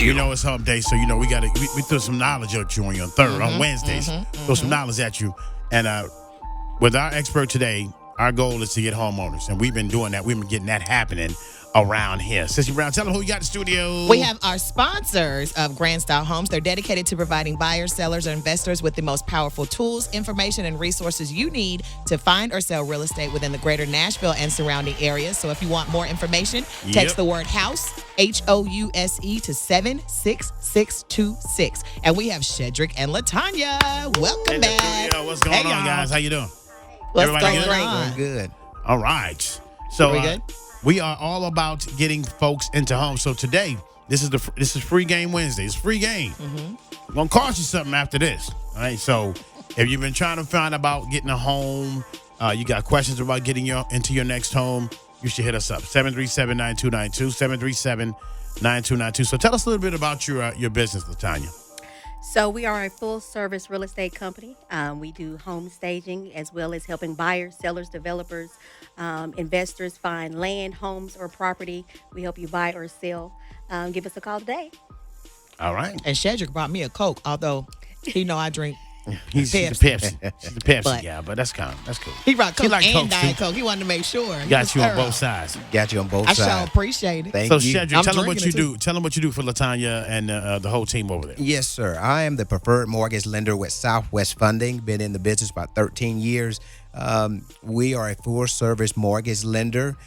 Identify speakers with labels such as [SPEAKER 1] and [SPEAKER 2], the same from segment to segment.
[SPEAKER 1] We know it's hump day, so we got to we throw some knowledge at you on Wednesdays. Throw some knowledge at you, and with our expert today, our goal is to get homeowners, and we've been doing that. We've been getting that happening around here. Sissy Brown, tell them who you got in the studio.
[SPEAKER 2] We have our sponsors of Grand Style Homes. They're dedicated to providing buyers, sellers, or investors with the most powerful tools, information, and resources you need to find or sell real estate within the greater Nashville and surrounding areas. So if you want more information, text the word HOUSE, HOUSE, to 76626. And we have Shedrick and Latanya. Welcome back.
[SPEAKER 1] What's going on, guys? How you doing?
[SPEAKER 2] What's
[SPEAKER 1] Everybody
[SPEAKER 2] going
[SPEAKER 1] good?
[SPEAKER 2] on?
[SPEAKER 3] Good.
[SPEAKER 1] All right. So
[SPEAKER 2] we good?
[SPEAKER 1] We are all about getting folks into homes. So today, this is Free Game Wednesday. It's free game. It's gonna cost you something after this. All right. So if you've been trying to find about getting a home, you got questions about getting into your next home, you should hit us up 737-9292, 737-9292. So tell us a little bit about your business, Latanya.
[SPEAKER 4] So we are a full-service real estate company. We do home staging as well as helping buyers, sellers, developers, investors find land, homes, or property. We help you buy or sell. Give us a call today.
[SPEAKER 1] All right.
[SPEAKER 2] And Shedrick brought me a Coke, although he know I drink
[SPEAKER 1] She's the Pepsi. She's the Pepsi guy, but that's cool.
[SPEAKER 2] He brought Coke
[SPEAKER 1] like
[SPEAKER 2] and
[SPEAKER 1] Coke,
[SPEAKER 2] Diet
[SPEAKER 1] too.
[SPEAKER 2] Coke. He wanted to make sure.
[SPEAKER 1] Got you on both sides.
[SPEAKER 3] Got you on both
[SPEAKER 2] I
[SPEAKER 3] sides.
[SPEAKER 2] sure appreciate it.
[SPEAKER 3] Thank
[SPEAKER 1] So,
[SPEAKER 3] you.
[SPEAKER 1] Shedrick,
[SPEAKER 2] I'm
[SPEAKER 1] tell them what
[SPEAKER 2] drinking
[SPEAKER 1] you
[SPEAKER 2] it,
[SPEAKER 1] do. Tell them what you do for Latanya and the whole team over there.
[SPEAKER 3] Yes, sir. I am the preferred mortgage lender with Southwest Funding. Been in the business about 13 years. We are a full-service mortgage lender.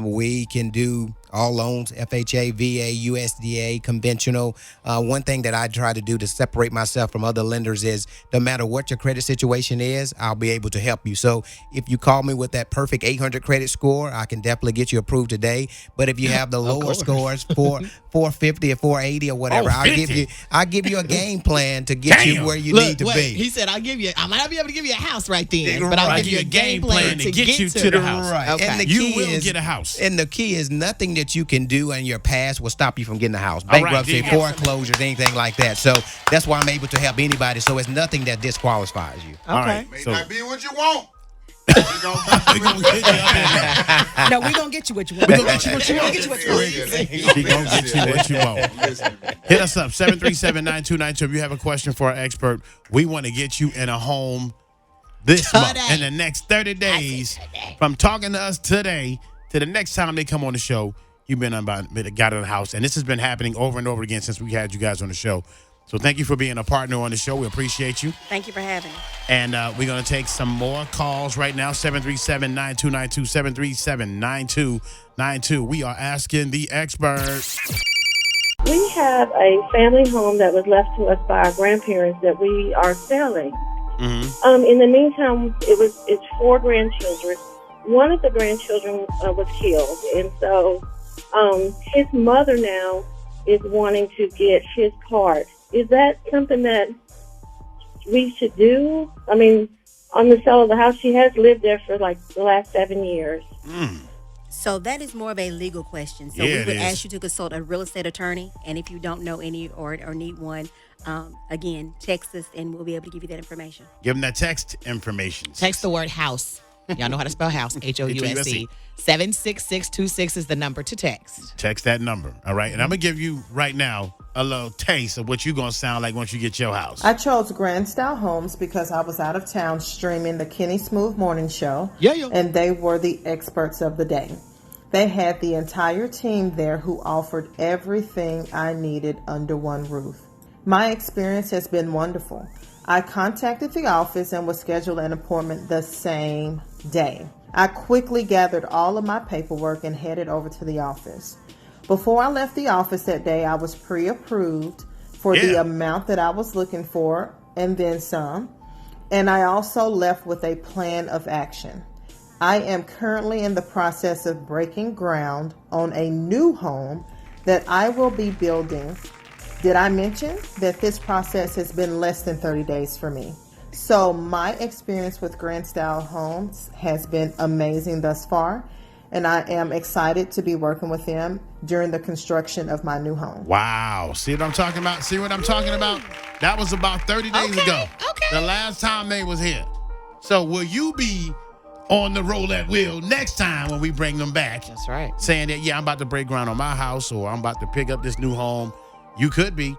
[SPEAKER 3] We can do all loans, FHA, VA, USDA, conventional. One thing that I try to do to separate myself from other lenders is no matter what your credit situation is, I'll be able to help you. So if you call me with that perfect 800 credit score, I can definitely get you approved today. But if you have the lower scores, 450 or 480 or whatever, I'll give you a game plan to get you where you need to be.
[SPEAKER 2] He said, I might not be able to give you a house right then, but I'll give you a game plan
[SPEAKER 1] to get you to the house.
[SPEAKER 3] Right.
[SPEAKER 2] Okay.
[SPEAKER 3] And the
[SPEAKER 1] You
[SPEAKER 3] key
[SPEAKER 1] will get a house.
[SPEAKER 3] And the key is nothing that you can do in your past will stop you from getting a house.
[SPEAKER 1] All right,
[SPEAKER 3] Bankruptcy,
[SPEAKER 1] yeah.
[SPEAKER 3] foreclosures, anything like that. So that's why I'm able to help anybody. So it's nothing that disqualifies you.
[SPEAKER 1] All right.
[SPEAKER 5] May
[SPEAKER 1] So
[SPEAKER 5] not be what you want.
[SPEAKER 1] we gonna get you up in there.
[SPEAKER 2] No, we're going to get you what you want.
[SPEAKER 1] We gonna get you what you want.
[SPEAKER 2] Get you what you want.
[SPEAKER 1] She gonna get you what you want. Hit us up 737-9292 if you have a question for our expert. We want to get you in a home this month in the next 30 days. From talking to us today to the next time they come on the show, you've been got in the house, and this has been happening over and over again since we had you guys on the show. So thank you for being a partner on the show. We appreciate you.
[SPEAKER 4] Thank you for having us.
[SPEAKER 1] And we're going to take some more calls right now, 737-9292, 737-9292. We are asking the expert.
[SPEAKER 6] We have a family home that was left to us by our grandparents that we are selling. In the meantime, it's 4 grandchildren. One of the grandchildren was killed, and so his mother now is wanting to get his part. Is that something that we should do? I mean, on the sale of the house, she has lived there for like the last 7 years.
[SPEAKER 4] So that is more of a legal question. So
[SPEAKER 1] Yeah,
[SPEAKER 4] we
[SPEAKER 1] it
[SPEAKER 4] would
[SPEAKER 1] is.
[SPEAKER 4] ask you to consult a real estate attorney. And if you don't know any or need one, again, text us and we'll be able to give you that information.
[SPEAKER 1] Give them that text information.
[SPEAKER 2] Text the word house. Y'all know how to spell house. HOUSE. 76626 is the number to text.
[SPEAKER 1] Text that number, all right? And I'm going to give you right now a little taste of what you're going to sound like once you get your house.
[SPEAKER 7] I chose Grand Style Homes because I was out of town streaming the Kenny Smooth Morning Show. And they were the experts of the day. They had the entire team there who offered everything I needed under one roof. My experience has been wonderful. I contacted the office and was scheduled an appointment the same day. I quickly gathered all of my paperwork and headed over to the office. Before I left the office that day, I was pre-approved for the amount that I was looking for and then some. And I also left with a plan of action. I am currently in the process of breaking ground on a new home that I will be building. Did I mention that this process has been less than 30 days for me? So my experience with Grand Style Homes has been amazing thus far, and I am excited to be working with them during the construction of my new home.
[SPEAKER 1] Wow. See what I'm talking about? See what I'm talking about? That was about 30 days ago.
[SPEAKER 2] Okay.
[SPEAKER 1] The last time they was here. So will you be on the roulette wheel next time when we bring them back?
[SPEAKER 2] That's right.
[SPEAKER 1] Saying that, I'm about to break ground on my house or I'm about to pick up this new home. You could be.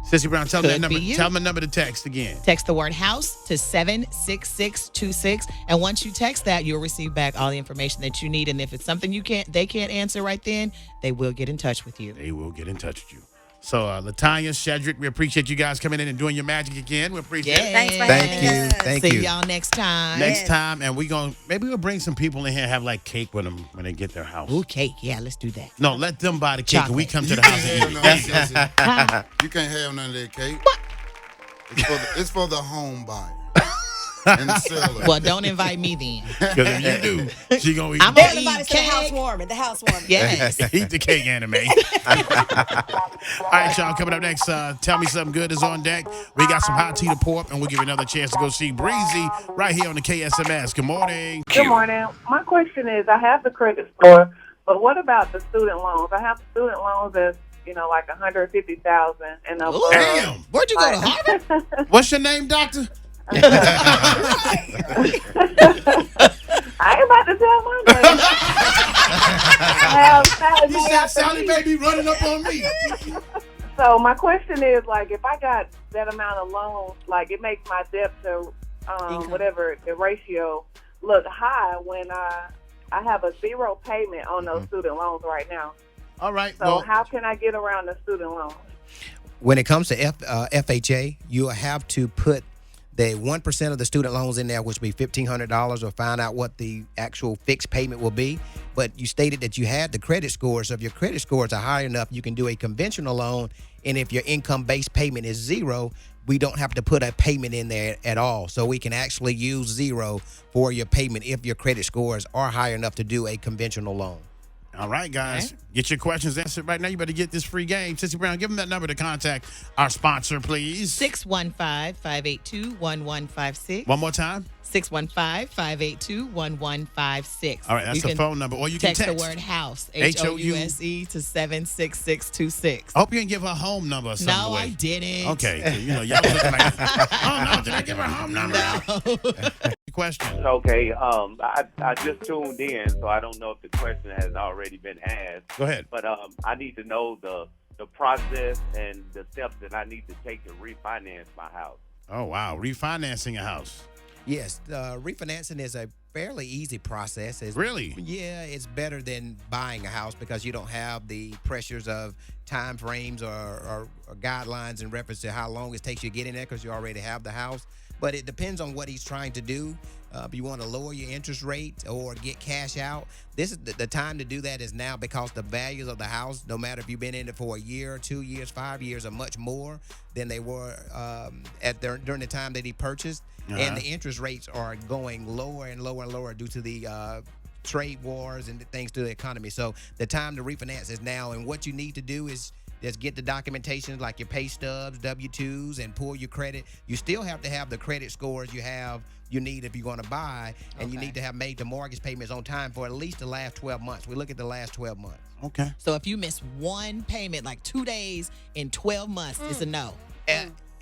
[SPEAKER 1] Sissy Brown, tell them
[SPEAKER 2] Could
[SPEAKER 1] that
[SPEAKER 2] be
[SPEAKER 1] number.
[SPEAKER 2] you.
[SPEAKER 1] Tell them the number to text again.
[SPEAKER 2] Text the word house to 76626. And once you text that, you'll receive back all the information that you need. And if it's something they can't answer right then, they will get in touch with you.
[SPEAKER 1] They will get in touch with you. So, Latanya, Shedrick, we appreciate you guys coming in and doing your magic again. We appreciate it.
[SPEAKER 4] Thanks for
[SPEAKER 3] Thank
[SPEAKER 4] having
[SPEAKER 3] you.
[SPEAKER 4] us.
[SPEAKER 3] Thank
[SPEAKER 2] See
[SPEAKER 3] you.
[SPEAKER 2] y'all next time.
[SPEAKER 1] Next time, and maybe we'll bring some people in here and have like cake with them when they get their house.
[SPEAKER 2] Ooh, cake. Yeah, let's do that.
[SPEAKER 1] No, let them buy the cake and we come to
[SPEAKER 5] You
[SPEAKER 1] the
[SPEAKER 5] can't
[SPEAKER 1] house
[SPEAKER 5] have
[SPEAKER 1] and eat
[SPEAKER 5] none
[SPEAKER 1] it.
[SPEAKER 5] of that. You can't have none of that cake. What? It's for the home buyer and the seller.
[SPEAKER 2] Well, don't invite me then.
[SPEAKER 1] Because if you do, she gonna eat.
[SPEAKER 2] I'm gonna
[SPEAKER 8] Everybody's
[SPEAKER 2] eat
[SPEAKER 8] to the
[SPEAKER 2] cake.
[SPEAKER 8] housewarming. The housewarming.
[SPEAKER 2] Yes.
[SPEAKER 1] Eat the cake, anime. All right, y'all. Coming up next, Tell Me Something Good is on deck. We got some hot tea to pour up, and we'll give you another chance to go see Breezy right here on the KSMS. Good morning.
[SPEAKER 6] Good morning. My question is, I have the credit score, but what about the student loans? I have student loans that's, like $150,000 and above.
[SPEAKER 1] Damn.
[SPEAKER 2] Where'd you go to Harvard?
[SPEAKER 1] What's your name, doctor?
[SPEAKER 6] I ain't about to tell my name. I have Sally
[SPEAKER 1] You
[SPEAKER 6] Mae
[SPEAKER 1] said
[SPEAKER 6] after
[SPEAKER 1] Sally
[SPEAKER 6] me.
[SPEAKER 1] Baby running up on me.
[SPEAKER 6] So my question is, if I got that amount of loans, it makes my debt to whatever the ratio look high when I have a zero payment on those student loans right now.
[SPEAKER 1] All right.
[SPEAKER 6] So how can I get around the student loans?
[SPEAKER 3] When it comes to FHA, you have to put the 1% of the student loans in there, which will be $1,500, or find out what the actual fixed payment will be. But you stated that you had the credit scores. So if your credit scores are high enough, you can do a conventional loan. And if your income-based payment is zero, we don't have to put a payment in there at all. So we can actually use zero for your payment if your credit scores are high enough to do a conventional loan.
[SPEAKER 1] All right, guys. Get your questions answered right now. You better get this free game. Sissy Brown, give them that number to contact our sponsor, please.
[SPEAKER 2] 615-582-1156.
[SPEAKER 1] One more time.
[SPEAKER 2] 615-582-1156.
[SPEAKER 1] All right, that's the phone number. Or you can
[SPEAKER 2] text
[SPEAKER 1] text.
[SPEAKER 2] the word house,
[SPEAKER 1] HOUSE
[SPEAKER 2] to 76626.
[SPEAKER 1] I hope you didn't give her home number or something.
[SPEAKER 2] No, I didn't.
[SPEAKER 1] Okay. Y'all looking like, oh, no, did I give her home number? Question.
[SPEAKER 9] Okay, I just tuned in, so I don't know if the question has already been asked.
[SPEAKER 1] Go ahead.
[SPEAKER 9] But I need to know the process and the steps that I need to take to refinance my house.
[SPEAKER 1] Oh, wow. Refinancing a house.
[SPEAKER 3] Yes, refinancing is a fairly easy process.
[SPEAKER 1] Really?
[SPEAKER 3] Yeah, it's better than buying a house because you don't have the pressures of time frames or guidelines in reference to how long it takes you to get in there because you already have the house. But it depends on what he's trying to do. If you want to lower your interest rate or get cash out, this is the time to do that is now because the values of the house, no matter if you've been in it for a year, 2 years, 5 years, are much more than they were during the time that he purchased. And the interest rates are going lower and lower and lower due to the trade wars and things to the economy. So the time to refinance is now. And what you need to do is just get the documentation like your pay stubs, W-2s, and pull your credit. You still have to have the credit scores you need if you're going to buy, and you need to have made the mortgage payments on time for at least the last 12 months. We look at the last 12 months.
[SPEAKER 1] Okay.
[SPEAKER 2] So if you miss one payment, like 2 days in 12 months, it's a no.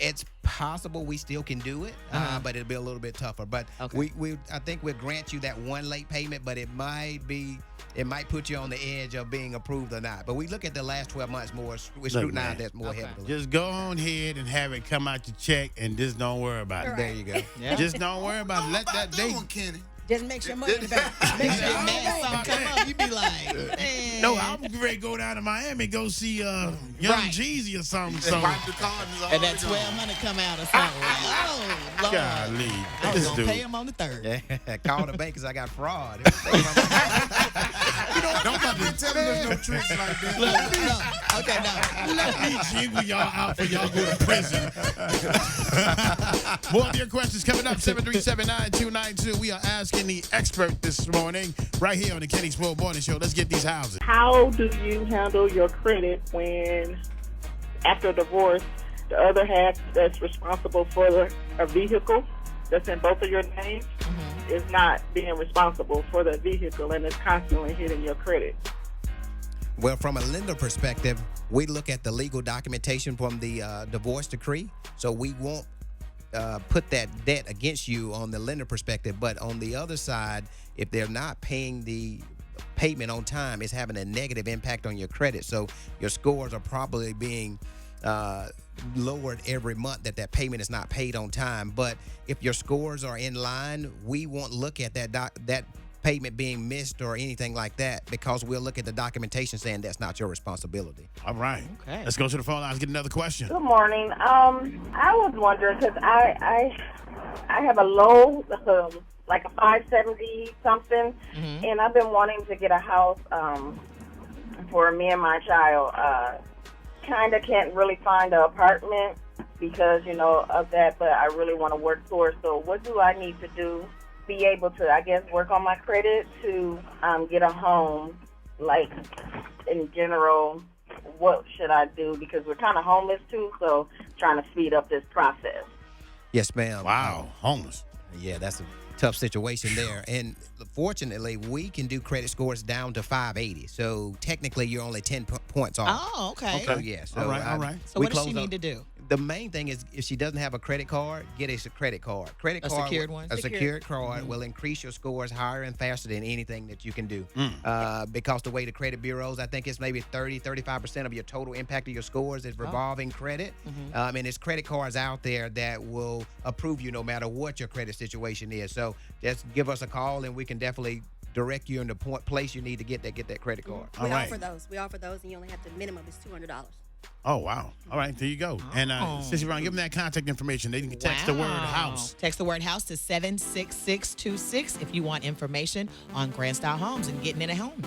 [SPEAKER 3] It's possible we still can do it, but it'll be a little bit tougher. But I think we'll grant you that one late payment, but it might put you on the edge of being approved or not. But we look at the last 12 months more. We scrutinize that more heavily.
[SPEAKER 1] Just go on ahead and have it come out your check and just don't worry about it.
[SPEAKER 3] There you go.
[SPEAKER 2] Yeah.
[SPEAKER 1] Just don't worry about it. Let that day.
[SPEAKER 5] Kenny.
[SPEAKER 8] Just make sure money in the bank. Make sure
[SPEAKER 2] Get mad, something come up, you be like, man.
[SPEAKER 1] No, I'm ready to go down to Miami, go see Young Jeezy or something. So,
[SPEAKER 5] Wipe the card and it's
[SPEAKER 2] And that
[SPEAKER 5] already gone.
[SPEAKER 2] 1200 come out or something. Oh, Lord.
[SPEAKER 1] golly.
[SPEAKER 2] I was
[SPEAKER 1] This
[SPEAKER 2] going to pay
[SPEAKER 1] dude.
[SPEAKER 2] him on the 3rd.
[SPEAKER 3] Yeah, call the bank because I got fraud.
[SPEAKER 5] Don't be telling us no tricks like that.
[SPEAKER 2] Okay, no.
[SPEAKER 1] Let me jiggle y'all out for y'all go to prison. More of your questions coming up, 737-9292. We are asking the expert this morning right here on the Kenny Swole Morning Show. Let's get these houses.
[SPEAKER 10] How do you handle your credit when, after divorce, the other half that's responsible for a vehicle that's in both of your names is not being responsible for the vehicle and is constantly hitting your credit?
[SPEAKER 3] Well, from a lender perspective, we look at the legal documentation from the divorce decree. So we won't put that debt against you on the lender perspective. But on the other side, if they're not paying the payment on time is having a negative impact on your credit. So your scores are probably being lowered every month that payment is not paid on time. But if your scores are in line, we won't look at that payment being missed or anything like that, because we'll look at the documentation saying that's not your responsibility.
[SPEAKER 1] All right.
[SPEAKER 2] Okay.
[SPEAKER 1] Let's go to the phone lines. Get another question.
[SPEAKER 10] Good morning. I was wondering because I have a low, like a 570 something, and I've been wanting to get a house for me and my child. Kind of can't really find an apartment because, of that, but I really want to work towards. So what do I need to do? Be able to, I guess, work on my credit to get a home, like in general. What should I do? Because we're kind of homeless too, so trying to speed up this process.
[SPEAKER 3] Yes, ma'am.
[SPEAKER 1] Wow, homeless.
[SPEAKER 3] Yeah, that's a tough situation there. And fortunately, we can do credit scores down to 580. So technically, you're only 10 points off.
[SPEAKER 2] Oh, okay.
[SPEAKER 3] So, yeah. So,
[SPEAKER 1] all right.
[SPEAKER 2] So what does she need to do?
[SPEAKER 3] The main thing is, if she doesn't have a credit card, get a credit card.
[SPEAKER 2] A secured one?
[SPEAKER 3] A secured card will increase your scores higher and faster than anything that you can do. Because the way the credit bureaus, I think it's maybe 35% of your total impact of your scores is revolving credit. And there's credit cards out there that will approve you no matter what your credit situation is. So just give us a call and we can definitely direct you in the place you need to get that credit card.
[SPEAKER 4] We offer those. And you only have to, minimum is $200.
[SPEAKER 1] Oh, wow. All right, there you go. And Sissy Brown, give them that contact information. They can text the word house.
[SPEAKER 2] Text the word house to 76626 if you want information on Grand Style Homes and getting in a home.